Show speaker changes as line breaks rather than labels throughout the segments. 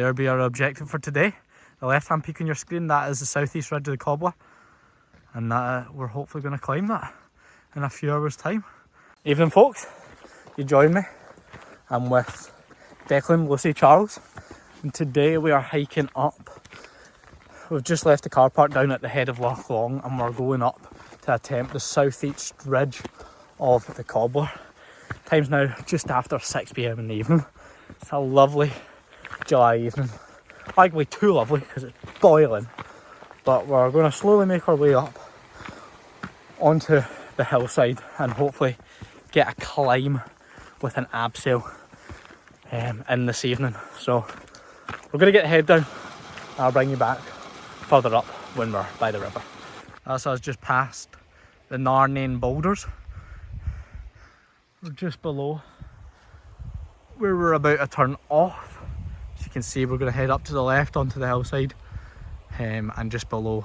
There'll be our objective for today. The left hand peak on your screen, that is the southeast ridge of the Cobbler. And we're hopefully going to climb that in a few hours time. Evening folks, you join me. I'm with Declan, Lucy, Charles. And today we are hiking up. We've just left the car park down at the head of Loch Long and we're going up to attempt the southeast ridge of the Cobbler. Time's now just after 6 PM in the evening. It's a lovely July evening. Arguably too lovely because it's boiling. But we're going to slowly make our way up onto the hillside and hopefully get a climb with an abseil in this evening. So we're going to get the head down. I'll bring you back further up when we're by the river. That's us just past the Narnain boulders. We're just below where we're about to turn off. As you can see, we're going to head up to the left onto the hillside and just below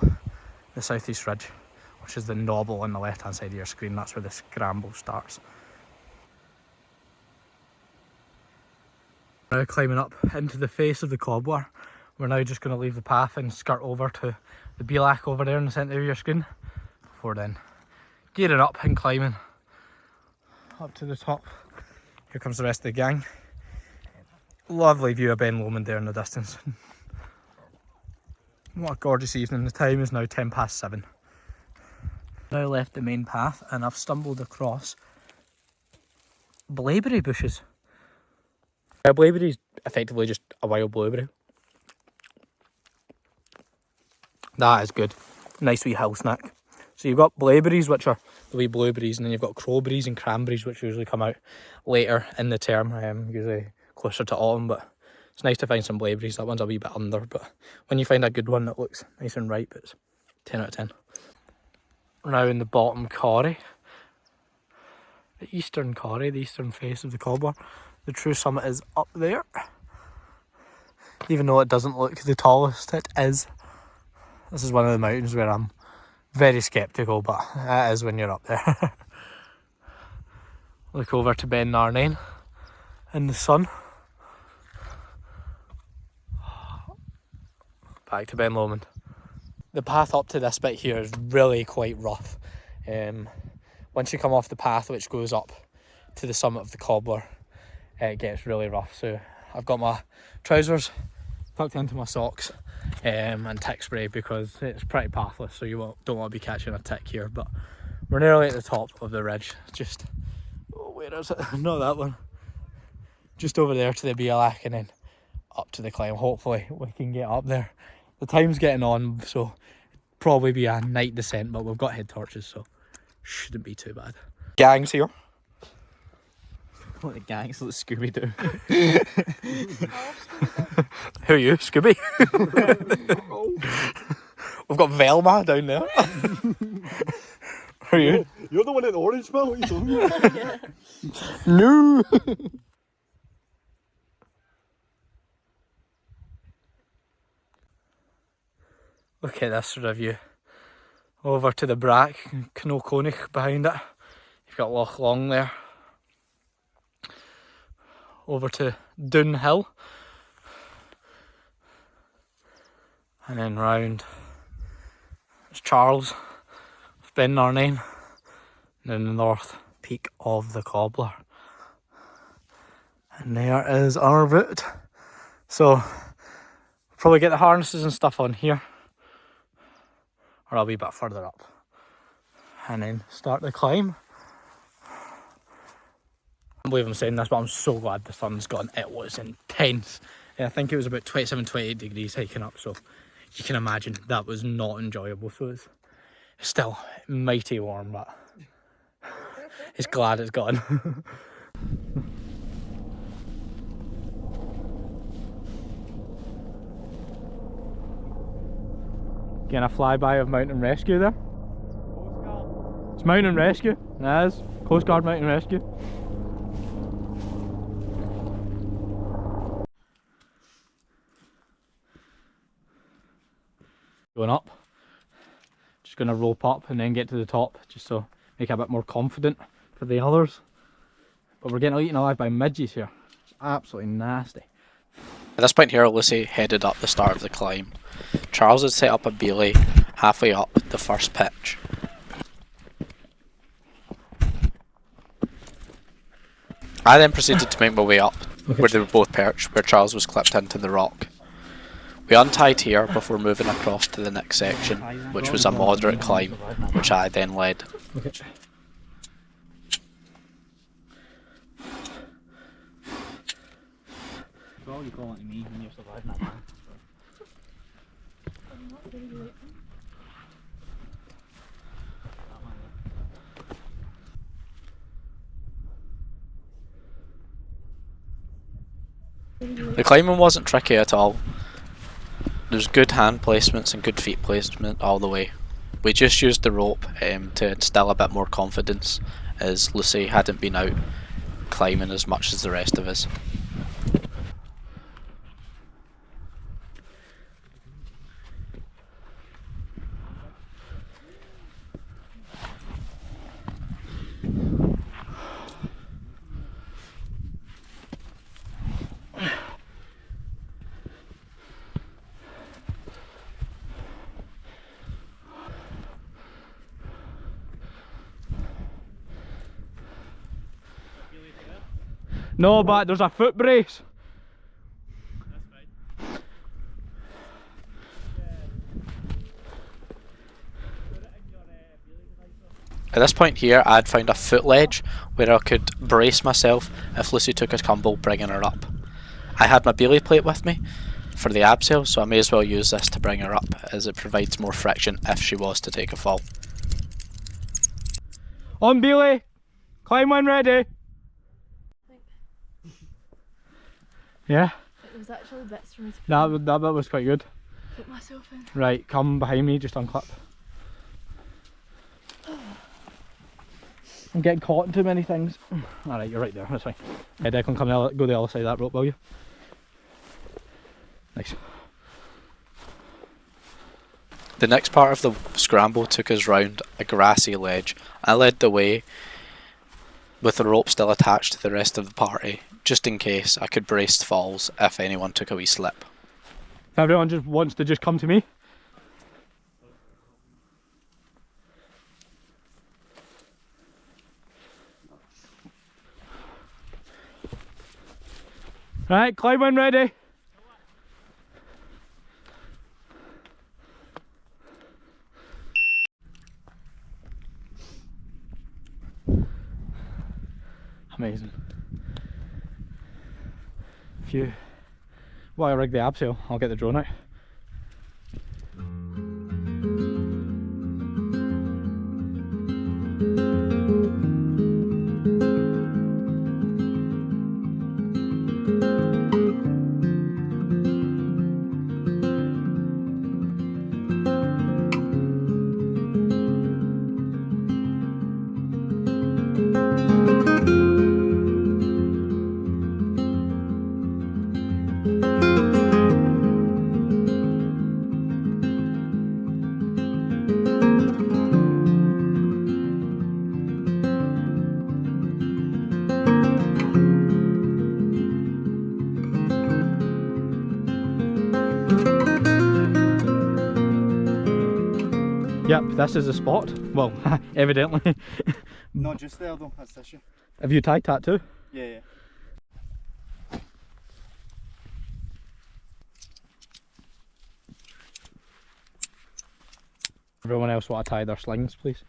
the southeast ridge, which is the knobble on the left hand side of your screen. That's where the scramble starts. Now climbing up into the face of the Cobbler. We're now just going to leave the path and skirt over to the Bielak over there in the centre of your screen. Before then, gearing up and climbing up to the top. Here comes the rest of the gang. Lovely view of Ben Lomond there in the distance. What a gorgeous evening. The time is now 7:10. Now left the main path and I've stumbled across blaeberry bushes. A blaeberry is effectively just a wild blueberry. That is good. Nice wee hill snack. So you've got blaeberries, which are the wee blueberries, and then you've got crowberries and cranberries, which usually come out later in the term, usually closer to autumn, but it's nice to find some blaeberries. That one's a wee bit under, but when you find a good one that looks nice and ripe, it's 10 out of 10. We're now in the bottom corrie. The eastern corrie, the eastern face of the Cobbler. The true summit is up there. Even though it doesn't look the tallest, it is. This is one of the mountains where I'm very sceptical, but it is when you're up there. Look over to Ben Narnain in the sun. Back to Ben Lomond. The path up to this bit here is really quite rough. Once you come off the path which goes up to the summit of the Cobbler, it gets really rough. So I've got my trousers tucked into my socks and tick spray because it's pretty pathless, so you don't want to be catching a tick here. But we're nearly at the top of the ridge. Just, oh, where is it? Not that one. Just over there to the Bielak and then up to the climb. Hopefully we can get up there. The time's getting on, so it'll probably be a night descent, but we've got head torches, so shouldn't be too bad. Gang's here.
What the gangs look Scooby-Doo.
Who are you, Scooby? We've got Velma down there. Who are you?
You're the one in the orange smell, what are you talking about?
No! Look at this review. Over to the Brack, Knolconich behind it. You've got Loch Long there. Over to Doon Hill. And then round. It's Charles, Ben Narnain. And then the north peak of the Cobbler. And there is our route. So, probably get the harnesses and stuff on here. Or I'll be a bit further up. And then start the climb. I can't believe I'm saying this, but I'm so glad the sun's gone. It was intense. I think it was about 27, 28 degrees hiking up, so you can imagine that was not enjoyable. So it's still mighty warm, but it's glad it's gone. Getting a flyby of Mountain Rescue there. Coast Guard. It's Mountain Rescue. It is. Coast Guard Mountain Rescue. Going up. Just going to rope up and then get to the top, just so make it a bit more confident for the others. But we're getting eaten alive by midges here. It's absolutely nasty.
At this point here, Lucy headed up the start of the climb. Charles had set up a beelie halfway up the first pitch. I then proceeded to make my way up, where they were both perched, where Charles was clipped into the rock. We untied here before moving across to the next section, which was a moderate climb, which I then led.
Okay.
Well, you call it to me when you're surviving that.
The climbing wasn't tricky at all. There's good hand placements and good feet placement all the way. We just used the rope to instill a bit more confidence, as Lucy hadn't been out climbing as much as the rest of us.
No, but there's a foot brace.
At this point here, I'd found a foot ledge where I could brace myself if Lucy took a tumble bringing her up. I had my beelie plate with me for the abseil, so I may as well use this to bring her up, as it provides more friction if she was to take a fall.
On beelie, climb when ready. Yeah,
It was actually bits for me to
that bit was quite good.
put myself in.
Right, come behind me, just unclip. I'm getting caught in too many things. Alright, you're right there, that's fine. Yeah, Declan, come go the other side of that rope, will you? Nice.
The next part of the scramble took us round a grassy ledge. I led the way with the rope still attached to the rest of the party, just in case I could brace falls if anyone took a wee slip.
If everyone just wants to just come to me. Right, climb when ready. Amazing. While I rig the abseil, I'll get the drone out. Yep, this is the spot. Well, evidently.
Not just there though, that's the issue.
Have you tied that too?
Yeah.
Everyone else want to tie their slings, please?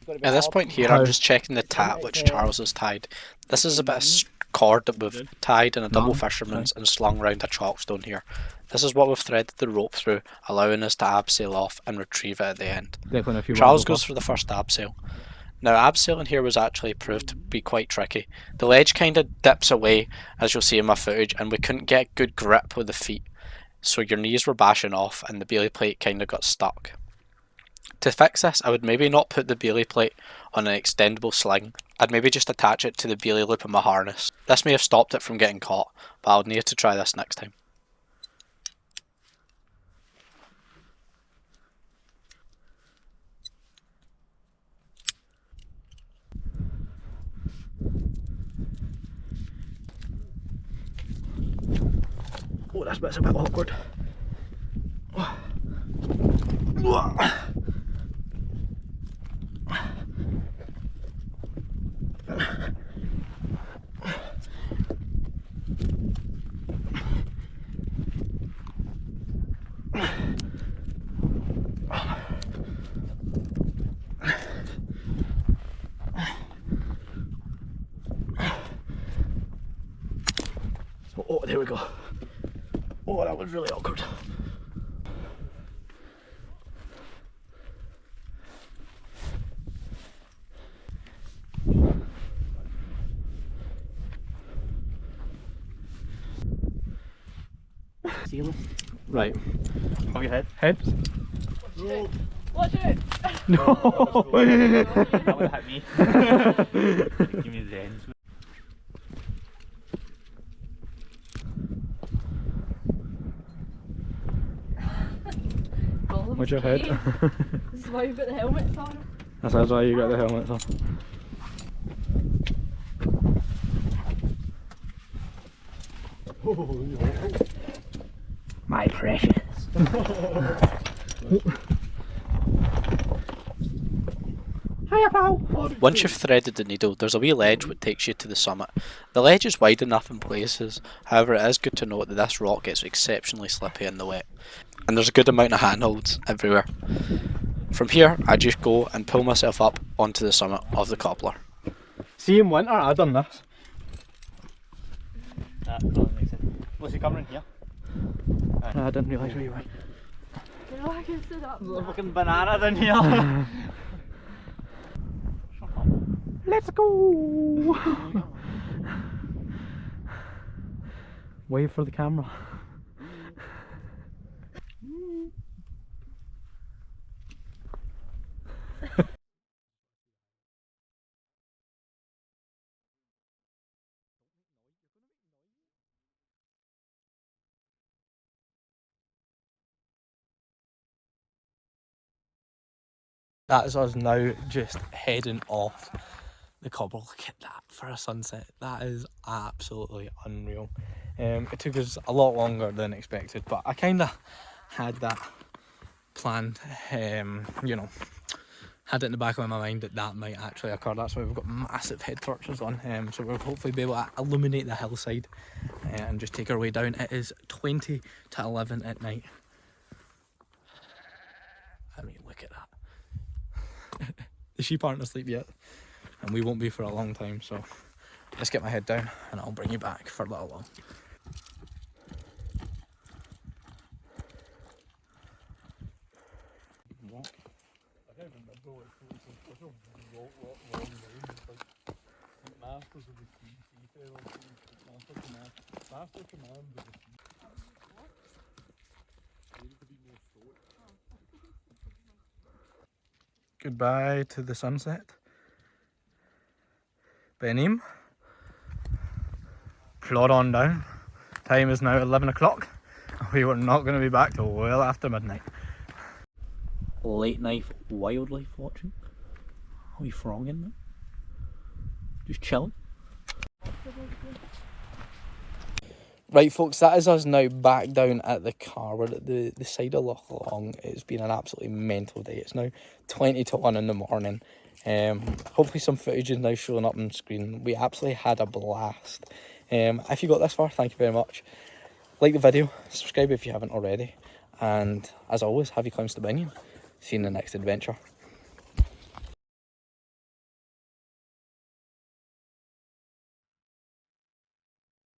At this point here, I'm just checking the tat which Charles has tied. This is a bit of cord that we've tied in a double fisherman's and slung round a chalkstone here. This is what we've threaded the rope through, allowing us to abseil off and retrieve it at the end.
Declan, if you
Charles goes for the first abseil. Now, abseiling here was actually proved to be quite tricky. The ledge kind of dips away, as you'll see in my footage, and we couldn't get good grip with the feet, so your knees were bashing off and the beelie plate kind of got stuck. To fix this, I would maybe not put the beelie plate on an extendable sling. I'd maybe just attach it to the beelie loop in my harness. This may have stopped it from getting caught, but I'll need to try this next time.
this bit's a bit awkward. Oh, there we go. Oh, that was really awkward. Right.
Have your head.
Head?
Watch it!
No!
That would hit me. Give me the ends.
What's your head?
This is why you put the helmets on.
That's why you got the helmets on. My precious. Hiya, pal.
Once you've threaded the needle, there's a wee ledge which takes you to the summit. The ledge is wide enough in places, however it is good to note that this rock gets exceptionally slippy in the wet, and there's a good amount of handholds everywhere. From here, I just go and pull myself up onto the summit of the Cobbler.
See, in winter, I done this.
That makes sense. Was he coming here?
I didn't realise where you went.
You know, I can sit up.
There's a fucking banana down here.
Let's go! Wave for the camera. That is us now just heading off the Cobbler. Look at that for a sunset. That is absolutely unreal. It took us a lot longer than expected, but I kind of had that planned, you know, had it in the back of my mind that that might actually occur. That's why we've got massive head torches on, so we'll hopefully be able to illuminate the hillside and just take our way down. It is 20 to 11 at night. I mean, look at that. The sheep aren't asleep yet, and we won't be for a long time, so let's get my head down and I'll bring you back for a little while. Goodbye to the sunset. Benim. Plod on down. Time is now 11 o'clock. We were not going to be back till well after midnight. Late night wildlife watching. Are we frogging now? Just chilling. Right folks, that is us now back down at the car. We're at the side of Loch Long. It's been an absolutely mental day. It's now 20 to 1 in the morning. Hopefully some footage is now showing up on screen. We absolutely had a blast. If you got this far, thank you very much. Like the video, subscribe if you haven't already. And as always, have you climbs to Binion. See you in the next adventure.